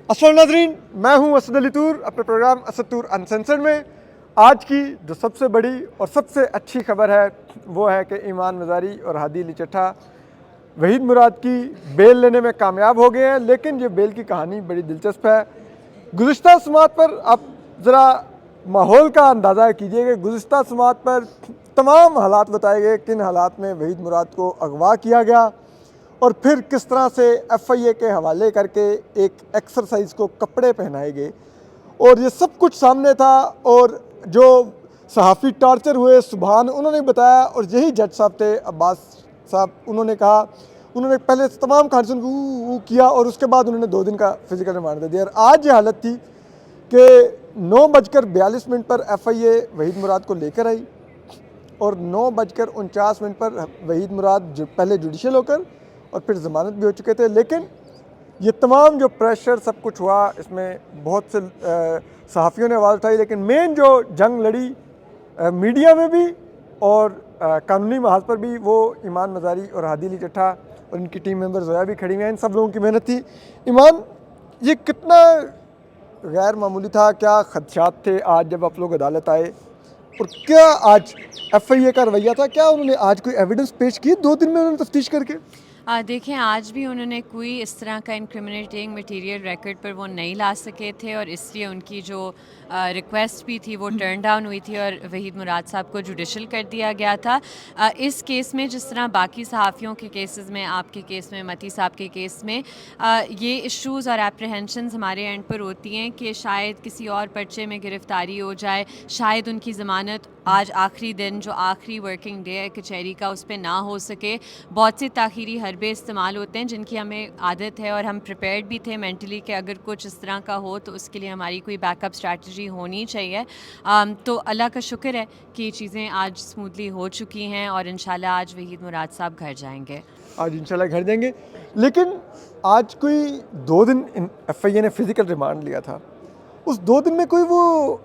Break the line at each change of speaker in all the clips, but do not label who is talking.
अस्सलाम नाज़रीन, मैं हूं असद अली तूर अपने प्रोग्राम असद तूर अनसेंसर्ड में। आज की जो सबसे बड़ी और सबसे अच्छी खबर है वो है कि ईमान मज़ारी और हादी अली चट्ठा वहीद मुराद की बेल लेने में कामयाब हो गए हैं। लेकिन ये बेल की कहानी बड़ी दिलचस्प है। गुज़िश्ता समात पर आप ज़रा माहौल का अंदाज़ा कीजिए कि गुज़िश्ता समात पर तमाम हालात बताए गए, किन हालात में वहीद मुराद को अगवा किया गया और फिर किस तरह से एफआईए के हवाले करके एक एक्सरसाइज को कपड़े पहनाए गए और ये सब कुछ सामने था। और जो सहाफ़ी टॉर्चर हुए सुबहान उन्होंने बताया, और यही जज साहब थे अब्बास साहब, उन्होंने कहा, उन्होंने पहले तमाम कहानी सुन के किया और उसके बाद उन्होंने 2 दिन का फिजिकल रिमांड दे दिया। और आज ये हालत थी कि 9:42 पर एफआईए वहीद मुराद को लेकर आई और 9:49 पर वहीद मुराद पहले जुडिशल होकर और फिर ज़मानत भी हो चुके थे। लेकिन ये तमाम जो प्रेशर सब कुछ हुआ, इसमें बहुत से सहाफ़ियों ने आवाज़ उठाई, लेकिन मेन जो जंग लड़ी मीडिया में भी और कानूनी महाज पर भी, वो ईमान मज़ारी और हादी अली चट्ठा और इनकी टीम मेंबर जोया भी खड़ी हुई हैं। इन सब लोगों की मेहनत थी। ईमान, ये कितना गैर मामूली था, क्या खदशात थे आज जब आप लोग अदालत आए, और क्या आज एफआईए का रवैया था? क्या उन्होंने आज कोई एविडेंस पेश की 2 दिन में उन्होंने तफ्तीश करके?
देखें, आज भी उन्होंने कोई इस तरह का इंक्रिमिनेटिंग मटेरियल रिकॉर्ड पर वो नहीं ला सके थे और इसलिए उनकी जो रिक्वेस्ट भी थी वो टर्न डाउन हुई थी और वहीद मुराद साहब को जुडिशल कर दिया गया था। इस केस में जिस तरह बाकी सहाफ़ियों के केसेस में, आपके केस में, मती साहब के केस में, ये इश्यूज़ और एप्रीहेंशंस हमारे एंड पर होती हैं कि शायद किसी और पर्चे में गिरफ़्तारी हो जाए, शायद उनकी ज़मानत आज आखिरी दिन जो आखिरी वर्किंग डे है कचहरी का उस पर ना हो सके। बहुत से ताख़ीरी हरबे इस्तेमाल होते हैं जिनकी हमें आदत है और हम प्रिपेयर्ड भी थे मेंटली कि अगर कुछ इस तरह का हो तो उसके लिए हमारी कोई बैकअप स्ट्रैटेजी होनी चाहिए। तो अल्लाह का शुक्र है कि चीज़ें आज स्मूथली हो चुकी हैं और इंशाल्लाह आज वहीद मुराद साहब घर जाएंगे।
आज इंशाल्लाह घर जाएंगे। लेकिन आज कोई 2 दिन एफआईए ने फिजिकल रिमांड लिया था, उस 2 दिन में कोई वो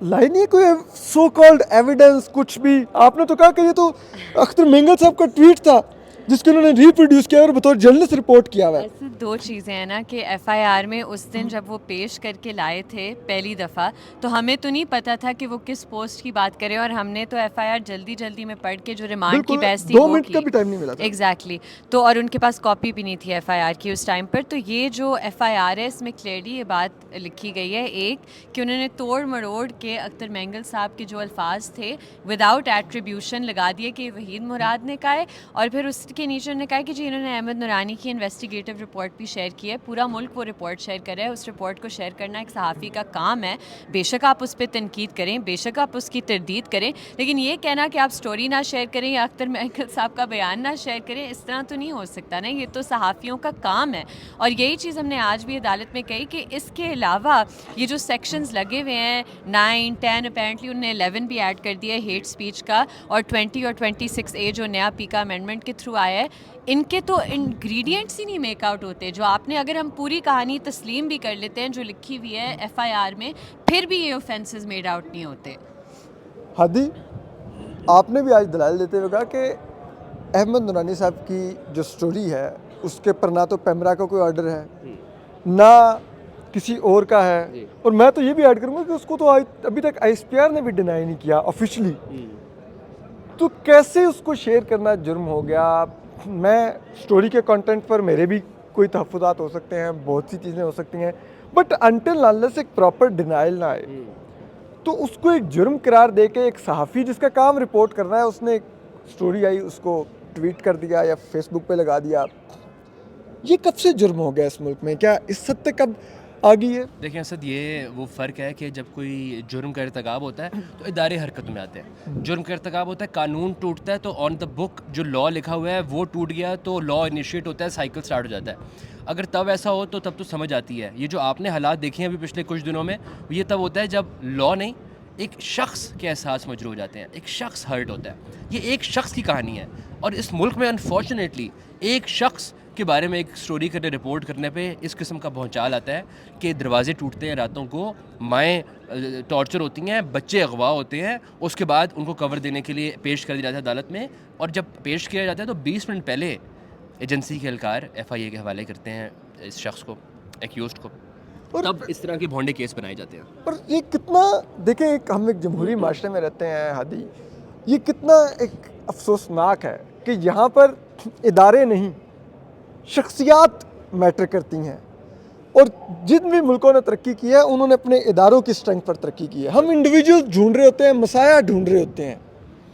लाई नहीं है, कोई सो कॉल्ड एविडेंस कुछ भी? आपने तो कहा कि ये तो अख्तर मेंगल साहब का ट्वीट था जिसको उन्होंने रिप्रोड्यूस किया और बतौर जर्नलिस्ट रिपोर्ट किया हुआ है।
ऐसे 2 चीज़ें हैं ना कि एफआईआर में उस दिन जब वो पेश करके लाए थे पहली दफ़ा, तो हमें तो नहीं पता था कि वो किस पोस्ट की बात करें और हमने तो एफआईआर जल्दी में पढ़ के जो रिमांड की
बिल्कुल,
बहस थी
2
वो
मिनट का
की।
भी टाइम नहीं मिला था।
एग्जैक्टली तो और उनके पास कॉपी भी नहीं थी एफआईआर की उस टाइम पर। तो ये जो एफआईआर है इसमें क्लियरली ये बात लिखी गई है, एक कि उन्होंने तोड़ मरोड़ के अख्तर मेंगल साहब के जो अल्फाज थे विदाउट एट्रीब्यूशन लगा दिए कि वहीद मुराद ने कहा है, और फिर उसके नीचे उन्होंने कहा कि जी इन्होंने अहमद नूरानी की इन्वेस्टिगेटिव रिपोर्ट भी शेयर की है। पूरा मुल्क वो रिपोर्ट शेयर कर रहा है, उस रिपोर्ट को शेयर करना एक सहाफ़ी का काम है। बेशक आप उस पर तनकीद करें, बेशक आप उसकी तरदीद करें, लेकिन ये कहना कि आप स्टोरी ना शेयर करें या अख्तर मेंगल साहब का बयान ना शेयर करें, इस तरह तो नहीं हो सकता ना। ये तो सहाफ़ियों का काम है। और यही चीज़ हमने आज भी अदालत में कही कि इसके अलावा ये जो सेक्शंस लगे हुए हैं 9, 10, अपेरेंटली उन्होंने 11 भी ऐड कर दिया है हेट स्पीच का, और 20 और 26A जो नया पीका अमेंडमेंट के थ्रू आया है, इनके तो इंग्रेडिएंट्स ही नहीं मेकआउट होते जो आपने, अगर हम पूरी कहानी तस्लीम भी कर लेते हैं जो लिखी हुई है एफआईआर में, फिर भी ये ऑफेंसेस मेड आउट नहीं होते।
हादी, आपने भी आज दलाल देते हुए कहा कि अहमद नूरानी साहब की जो स्टोरी है उसके पर ना तो पैमरा का कोई ऑर्डर है ना किसी और का है, और मैं तो ये भी ऐड करूँगा कि उसको तो अभी तक आईएसपीआर ने भी डिनाई नहीं किया ऑफिशियली। तो कैसे उसको शेयर करना जुर्म हो गया? मैं स्टोरी के कंटेंट पर मेरे भी कोई तहफ़्फ़ुज़ात हो सकते हैं, बहुत सी चीज़ें हो सकती हैं, बट अनटिल अनलेस एक प्रॉपर डिनाइल ना आए तो उसको एक जुर्म करार दे के एक सहाफ़ी जिसका काम रिपोर्ट करना है, उसने एक स्टोरी आई उसको ट्वीट कर दिया या फेसबुक पे लगा दिया। ये कब से जुर्म हो गया इस मुल्क में? क्या इस हद तक कब आ गई है?
देखिए असद, ये वो फ़र्क है कि जब कोई जुर्म का इर्तिकाब होता है तो इदारे हरकत में आते हैं। जुर्म का इर्तिकाब होता है, कानून टूटता है, तो ऑन द बुक जो लॉ लिखा हुआ है वो टूट गया तो लॉ इनिशिएट होता है, साइकिल स्टार्ट हो जाता है। अगर तब ऐसा हो तो तब तो समझ आती है। ये जो आपने हालात देखे हैं अभी पिछले कुछ दिनों में, ये तब होता है जब लॉ नहीं, एक शख्स के एहसास मजरूह हो जाते हैं, एक शख्स हर्ट होता है। ये एक शख्स की कहानी है और इस मुल्क में अनफॉर्चुनेटली एक शख्स के बारे में एक स्टोरी करने, रिपोर्ट करने पे इस किस्म का भौचाल आता है कि दरवाजे टूटते हैं रातों को, माएँ टॉर्चर होती हैं, बच्चे अगवा होते हैं, उसके बाद उनको कवर देने के लिए पेश कर दिया जाता है अदालत में, और जब पेश किया जाता है तो 20 मिनट पहले एजेंसी के एहलकार एफआईए के हवाले करते हैं इस शख्स को, एक्यूज्ड को। तब इस तरह के भोंडे केस बनाए जाते हैं।
और ये कितना, देखें, एक हम एक जमहूरी माशरे में रहते हैं हादी, ये कितना एक अफसोसनाक है कि यहाँ पर इदारे नहीं, शख्सियात मैटर करती हैं। और जिन भी मुल्कों ने तरक्की की है उन्होंने अपने इदारों की स्ट्रेंथ पर तरक्की की है। हम इंडिविजुअल ढूंढ रहे होते हैं, मसाया ढूंढ रहे होते हैं।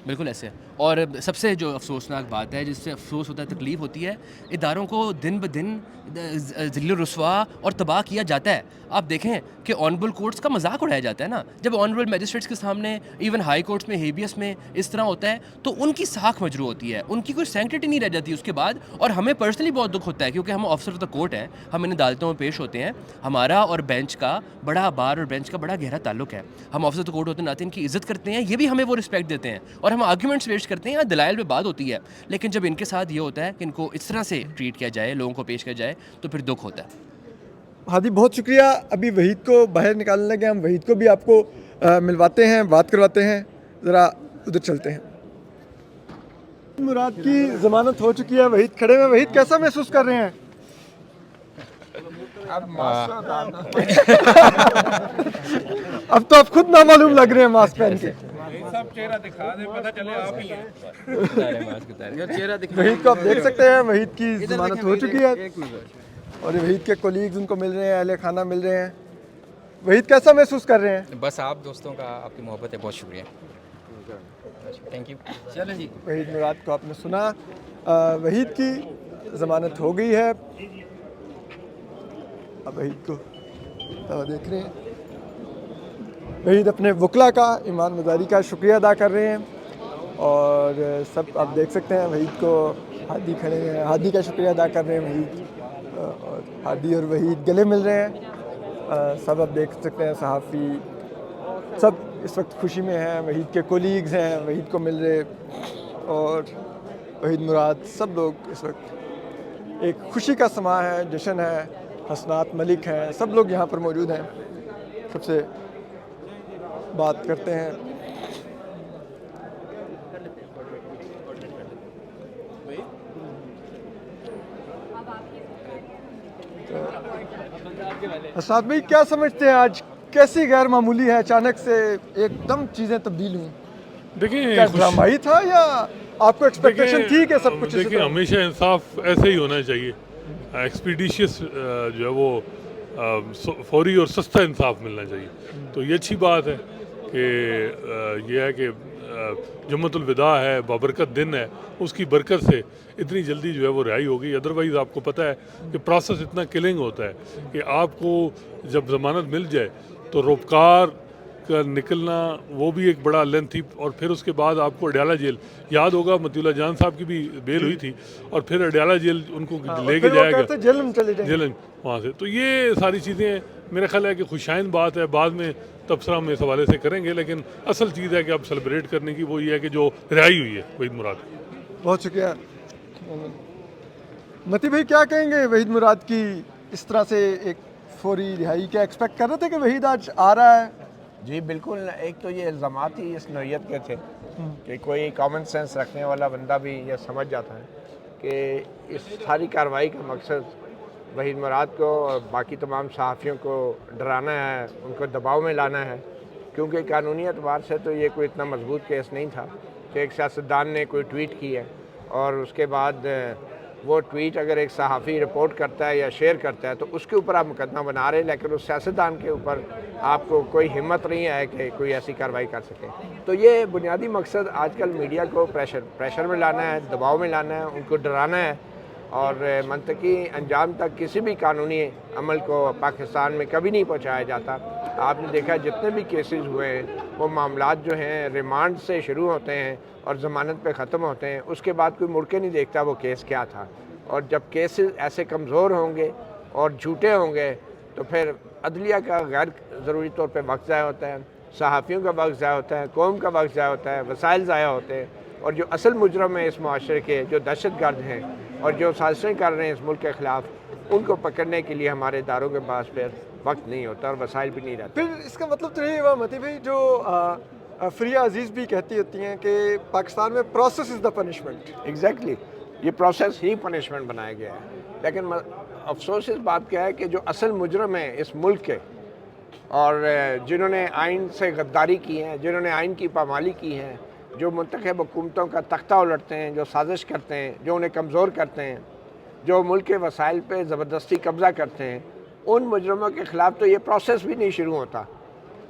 बिल्कुल ऐसे है। और सबसे जो अफसोसनाक बात है, जिससे अफसोस होता है, तकलीफ़ होती है, इदारों को दिन ब दिन ज़िल्ल रुस्वा और तबाह किया जाता है। आप देखें कि ऑनरेबल कोर्ट्स का मजाक उड़ाया जाता है ना, जब ऑनरेबल मैजिस्ट्रेट्स के सामने, इवन हाई कोर्ट्स में, हेबियस में इस तरह होता है तो उनकी साख मजरू होती है, उनकी कोई सैंक्टिटी नहीं रह जाती उसके बाद। और हमें पर्सनली बहुत दुख होता है क्योंकि हम ऑफिसर ऑफ द कोर्ट हैं, हम इन अदालतों में पेश होते हैं, हमारा और बेंच का बड़ा, बार और बेंच का बड़ा गहरा ताल्लुक है। हम ऑफिसर ऑफ द कोर्ट होते नाते इनकी इज्जत करते हैं, ये भी हमें वो रिस्पेक्ट देते हैं और हम आर्ग्यूमेंट्स पेश करते हैं, दलाइल पे बात होती है। लेकिन जब इनके साथ ये होता है कि इनको इस तरह से ट्रीट किया जाए, लोगों को पेश किया जाए, तो फिर दुख होता है।
हादी, बहुत शुक्रिया। अभी वहीद को बाहर निकालने लगे, हम वहीद को भी आपको मिलवाते हैं, बात करवाते हैं। ज़रा उधर चलते हैं। मुराद की ज़मानत हो चुकी है, वहीद खड़े में। वहीद, कैसा महसूस कर रहे हैं? अब तो आप खुद नामालूम लग रहे हैं मास्क पहन के।
सब चेहरा दिखा दे, पता चले आप ही हैं।
वहीद को आप देख सकते हैं, वहीद की ज़मानत हो चुकी है और वहीद के कोलीग्स उनको मिल रहे हैं, अहले खाना मिल रहे हैं। वहीद, कैसा महसूस कर रहे हैं?
बस आप दोस्तों का, आपकी मोहब्बत है, बहुत शुक्रिया, थैंक यू। चलें जी।
वहीद मुराद को आपने सुना। वहीद की ज़मानत हो गई है। अब वहीद को देख रहे हैं। वहीद अपने वकला का, ईमान मज़ारी का शुक्रिया अदा कर रहे हैं और सब आप देख सकते हैं वहीद को। हादी खड़े हैं, हादी का शुक्रिया अदा कर रहे हैं वहीद, और हादी और वहीद गले मिल रहे हैं। सब आप देख सकते हैं, सहाफ़ी सब इस वक्त खुशी में हैं। वहीद के कोलीग्स हैं, वहीद को मिल रहे, और वहीद मुराद, सब लोग इस वक्त एक खुशी का समा है, जश्न है। हसनात मलिक हैं, सब लोग यहाँ पर मौजूद हैं। सबसे बात करते हैं। हसनात भाई, क्या समझते हैं आज कैसी गैर मामूली है, अचानक से एकदम चीज़ें तब्दील हुई?
देखिए,
क्या ड्रामा ही था या आपको एक्सपेक्टेशन थी कि सब कुछ इसी
देखिए,
तरह?
हमेशा इंसाफ ऐसे ही होना चाहिए। एक्सपीडिशियस जो है वो फौरी और सस्ता इंसाफ मिलना चाहिए। तो ये अच्छी बात है कि ये है कि जुम्मतुल विदा है, बाबरकत दिन है, उसकी बरकत से इतनी जल्दी जो है वो रिहाई हो गई। अदरवाइज़ आपको पता है कि प्रोसेस इतना किलिंग होता है कि आपको जब ज़मानत मिल जाए तो रोपकार का निकलना वो भी एक बड़ा लेंथ थी, और फिर उसके बाद आपको अडयाला जेल, याद होगा मतीउल्लाह जान साहब की भी बेल हुई थी, और फिर अडयाला जेल उनको लेके जाया गया,
जेल में चले जाएंगे।
जेल वहाँ से। तो ये सारी चीज़ें मेरा ख्याल है कि खुशाइन बात है, बाद में तबसरा हम इस हवाले से करेंगे, लेकिन असल चीज़ है कि अब सेलिब्रेट करने की वो ये है कि जो रिहाई हुई है वहीद मुराद।
बहुत शुक्रिया। मती भाई, क्या कहेंगे वहीद मुराद की इस तरह से एक फौरी रिहाई? क्या एक्सपेक्ट कर रहे थे कि वहीद आज आ रहा है?
जी बिल्कुल। एक तो ये इल्ज़ामात ही इस नौइयत के थे कि कोई कॉमन सेंस रखने वाला बंदा भी ये समझ जाता है कि इस सारी कार्रवाई का मकसद वहीद मुराद को और बाकी तमाम सहाफ़ियों को डराना है, उनको दबाव में लाना है। क्योंकि कानूनी एतबार से तो ये कोई इतना मजबूत केस नहीं था कि एक सियासतदान ने कोई ट्वीट की है और उसके बाद वो ट्वीट अगर एक सहाफ़ी रिपोर्ट करता है या शेयर करता है तो उसके ऊपर आप मुकदमा बना रहे हैं, लेकिन उस सियासतदान के ऊपर आपको कोई हिम्मत नहीं है कि कोई ऐसी कार्रवाई कर सके। तो ये बुनियादी मकसद आजकल मीडिया को प्रेशर में लाना है, दबाव में लाना है, उनको डराना है, और मंतकी अंजाम तक किसी भी कानूनी अमल को पाकिस्तान में कभी नहीं पहुँचाया जाता। आपने देखा जितने भी केसेस हुए हैं वो मामलात जो हैं रिमांड से शुरू होते हैं और ज़मानत पे ख़त्म होते हैं, उसके बाद कोई मुड़ के नहीं देखता वो केस क्या था। और जब केसेस ऐसे कमज़ोर होंगे और झूठे होंगे तो फिर अदलिया का गैर ज़रूरी तौर पे वक्त ज़ाया होता है, सहाफ़ियों का वक्त ज़ाया होता है, कौम का वक्त ज़ाया होता है, वसाइल ज़ाया होते हैं, और जो असल मुजरम है इस माशरे के, जो दहशतगर्द हैं और जो साजिशें कर रहे हैं इस मुल्क के ख़िलाफ़, उनको पकड़ने के लिए हमारे इदारों के पास फिर वक्त नहीं होता और वसाइल भी नहीं रहते।
फिर इसका मतलब तो नहीं हुआ मती भाई, जो फ्रिया अजीज़ भी कहती होती हैं कि पाकिस्तान में process is the punishment.
Exactly, ये प्रोसेस ही पनिशमेंट बनाया गया है। लेकिन अफसोस इस बात का है कि जो असल मुजरम है इस मुल्क के और जिन्होंने आइन से गद्दारी की है, जिन्होंने आइन की पामाली की है, जो मुंतखब हुकूमतों का तख्ता उलटते हैं, जो साजिश करते हैं, जो उन्हें कमज़ोर करते हैं, जो मुल्क के वसाइल पे ज़बरदस्ती कब्ज़ा करते हैं, उन मुजरमों के ख़िलाफ़ तो ये प्रोसेस भी नहीं शुरू होता।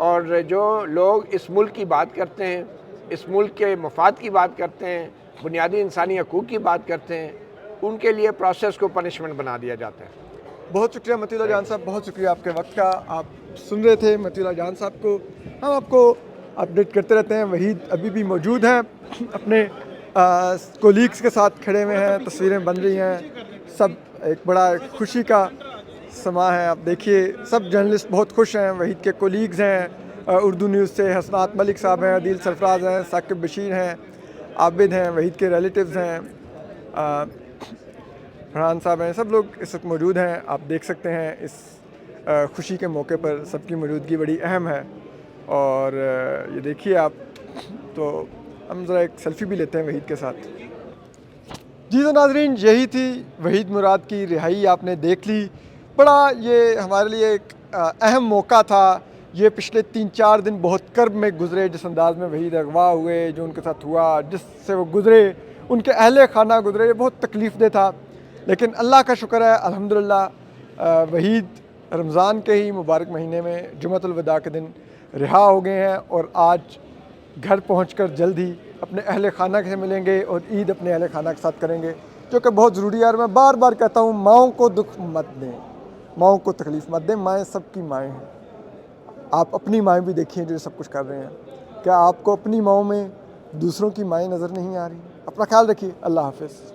और जो लोग इस मुल्क की बात करते हैं, इस मुल्क के मफाद की बात करते हैं, बुनियादी इंसानी हकूक़ की बात करते हैं, उनके लिए प्रोसेस को पनिशमेंट बना दिया जाता है।
बहुत शुक्रिया मतीउल्लाह जान साहब, बहुत शुक्रिया आपके वक्त का। आप सुन रहे थे मतीउल्लाह जान साहब को। हम आपको अपडेट करते रहते हैं। वहीद अभी भी मौजूद हैं, अपने कोलीग्स के साथ खड़े हुए हैं, तस्वीरें बन रही हैं, सब एक बड़ा खुशी का समा है। आप देखिए सब जर्नलिस्ट बहुत खुश हैं। वहीद के कोलीग्स हैं उर्दू न्यूज़ से, हसनात मलिक साहब हैं, अदील सरफराज हैं, साकिब बशीर हैं, आबिद हैं, वहीद के रिलेटिव्स हैं, फरहान साहब हैं, सब लोग इस वक्त मौजूद हैं। आप देख सकते हैं इस खुशी के मौके पर सबकी मौजूदगी बड़ी अहम है। और ये देखिए आप, तो हम ज़रा एक सेल्फ़ी भी लेते हैं वहीद के साथ। जी तो नाज़रीन, यही थी वहीद मुराद की रिहाई, आपने देख ली। बड़ा ये हमारे लिए एक अहम मौका था। ये पिछले 3-4 दिन बहुत कर्ब में गुज़रे, जिस अंदाज़ में वहीद अगवा हुए, जो उनके साथ हुआ, जिससे वो गुज़रे, उनके अहले खाना गुज़रे, ये बहुत तकलीफ़ दे था। लेकिन अल्लाह का शुक्र है, अल्हम्दुलिल्लाह वहीद रमज़ान के ही मुबारक महीने में जुमअतुल वदा के दिन रिहा हो गए हैं और आज घर पहुंचकर जल्द ही अपने अहले खाना से मिलेंगे और ईद अपने अहले खाना के साथ करेंगे, जो कि बहुत ज़रूरी है। और मैं बार बार कहता हूँ, माओं को दुख मत दें, माओं को तकलीफ़ मत दें। माएँ सबकी माएँ हैं। आप अपनी माएँ भी देखिए जो सब कुछ कर रहे हैं। क्या आपको अपनी माओं में दूसरों की माएँ नज़र नहीं आ रही? अपना ख्याल रखिए। अल्लाह हाफ़िज़।